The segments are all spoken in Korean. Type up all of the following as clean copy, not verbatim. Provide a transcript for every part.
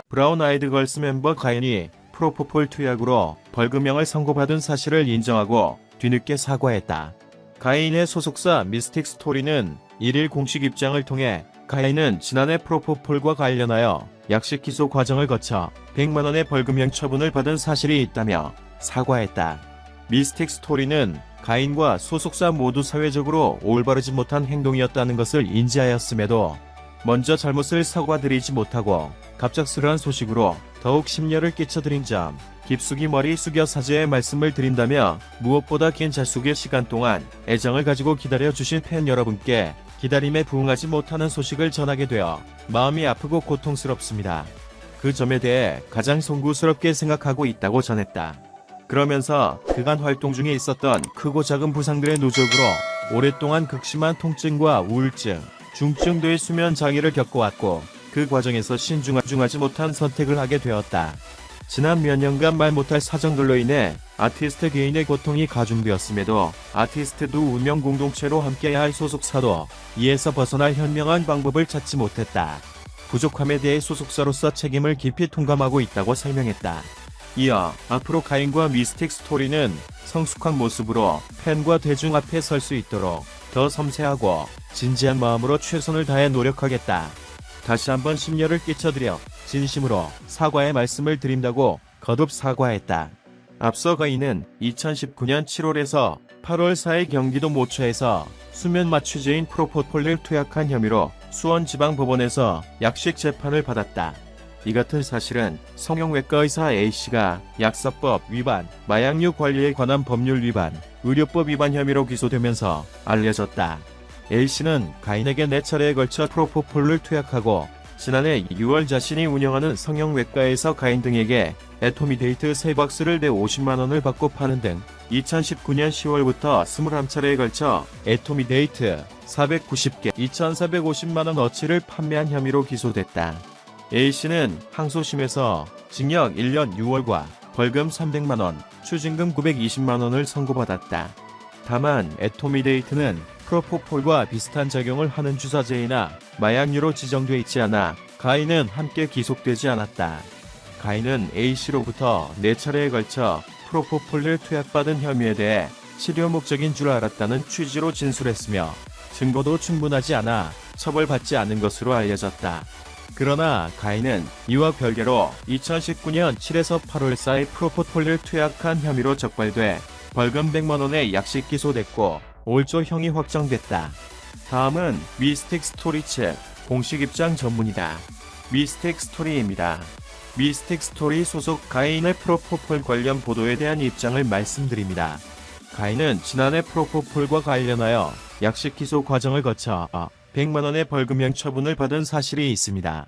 브라운 아이드 걸스 멤버 가인이 프로포폴 투약으로 벌금형을 선고받은 사실을 인정하고 뒤늦게 사과했다. 가인의 소속사 미스틱 스토리는 1일 공식 입장을 통해 가인은 지난해 프로포폴과 관련하여 약식 기소 과정을 거쳐 100만원의 벌금형 처분을 받은 사실이 있다며 사과했다. 미스틱 스토리는 가인과 소속사 모두 사회적으로 올바르지 못한 행동이었다는 것을 인지하였음에도 먼저 잘못을 사과드리지 못하고 갑작스러운 소식으로 더욱 심려를 끼쳐드린 점, 깊숙이 머리 숙여 사죄의 말씀을 드린다며 무엇보다 긴 잘속의 시간 동안 애정을 가지고 기다려주신 팬 여러분께 기다림에 부응하지 못하는 소식을 전하게 되어 마음이 아프고 고통스럽습니다. 그 점에 대해 가장 송구스럽게 생각하고 있다고 전했다. 그러면서 그간 활동 중에 있었던 크고 작은 부상들의 누적으로 오랫동안 극심한 통증과 우울증, 중증도의 수면 장애를 겪어왔고 그 과정에서 신중하지 못한 선택을 하게 되었다. 지난 몇 년간 말 못할 사정들로 인해 아티스트 개인의 고통이 가중되었음에도 아티스트도 운명 공동체로 함께해야 할 소속사도 이에서 벗어날 현명한 방법을 찾지 못했다. 부족함에 대해 소속사로서 책임을 깊이 통감하고 있다고 설명했다. 이어 앞으로 가인과 미스틱 스토리는 성숙한 모습으로 팬과 대중 앞에 설 수 있도록 더 섬세하고 진지한 마음으로 최선을 다해 노력하겠다. 다시 한번 심려를 끼쳐드려 진심으로 사과의 말씀을 드린다고 거듭 사과했다. 앞서 가인은 2019년 7월에서 8월 4일 경기도 모처에서 수면마 취재인 프로포폴을 투약한 혐의로 수원지방법원에서 약식 재판을 받았다. 이 같은 사실은 성형외과 의사 A씨가 약사법 위반, 마약류 관리에 관한 법률 위반, 의료법 위반 혐의로 기소되면서 알려졌다. A씨는 가인에게 4차례에 걸쳐 프로포폴을 투약하고 지난해 6월 자신이 운영하는 성형외과에서 가인 등에게 애토미데이트 3박스를 내 50만원을 받고 파는 등 2019년 10월부터 21차례에 걸쳐 애토미데이트 490개 2,450만원어치를 판매한 혐의로 기소됐다. A씨는 항소심에서 징역 1년 6월과 벌금 300만원, 추징금 920만원을 선고받았다. 다만 애토미데이트는 프로포폴과 비슷한 작용을 하는 주사제이나 마약류로 지정돼 있지 않아 가인은 함께 기소되지 않았다. 가인은 A씨로부터 4차례에 걸쳐 프로포폴을 투약받은 혐의에 대해 치료 목적인 줄 알았다는 취지로 진술했으며 증거도 충분하지 않아 처벌받지 않은 것으로 알려졌다. 그러나 가인은 이와 별개로 2019년 7에서 8월 사이 프로포폴을 투약한 혐의로 적발돼 벌금 100만원의 약식 기소됐고 올 초 형이 확정됐다. 다음은 미스틱 스토리 측 공식 입장 전문이다. 미스틱 스토리입니다. 미스틱 스토리 소속 가인의 프로포폴 관련 보도에 대한 입장을 말씀드립니다. 가인은 지난해 프로포폴과 관련하여 약식 기소 과정을 거쳐 100만원의 벌금형 처분을 받은 사실이 있습니다.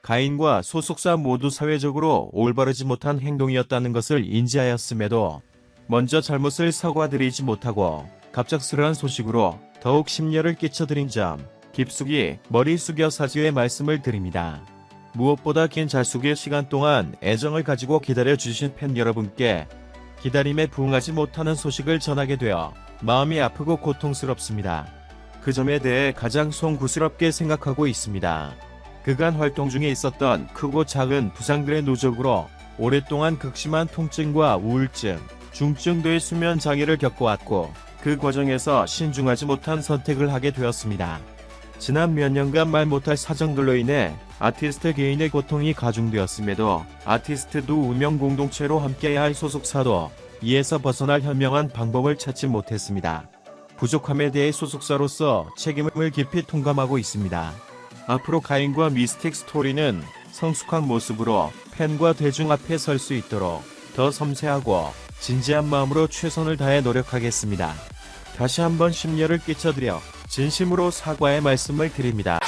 가인과 소속사 모두 사회적으로 올바르지 못한 행동이었다는 것을 인지하였음에도 먼저 잘못을 사과드리지 못하고 갑작스러운 소식으로 더욱 심려를 끼쳐드린 점, 깊숙이 머리 숙여 사죄의 말씀을 드립니다. 무엇보다 긴 잘속의 시간 동안 애정을 가지고 기다려주신 팬 여러분께 기다림에 부응하지 못하는 소식을 전하게 되어 마음이 아프고 고통스럽습니다. 그 점에 대해 가장 송구스럽게 생각하고 있습니다. 그간 활동 중에 있었던 크고 작은 부상들의 누적으로 오랫동안 극심한 통증과 우울증, 중증도의 수면 장애를 겪어왔고 그 과정에서 신중하지 못한 선택을 하게 되었습니다. 지난 몇 년간 말 못할 사정들로 인해 아티스트 개인의 고통이 가중되었음에도 아티스트도 운명 공동체로 함께해야 할 소속사도 이에서 벗어날 현명한 방법을 찾지 못했습니다. 부족함에 대해 소속사로서 책임을 깊이 통감하고 있습니다. 앞으로 가인과 미스틱 스토리는 성숙한 모습으로 팬과 대중 앞에 설 수 있도록 더 섬세하고 진지한 마음으로 최선을 다해 노력하겠습니다. 다시 한번 심려를 끼쳐드려 진심으로 사과의 말씀을 드립니다.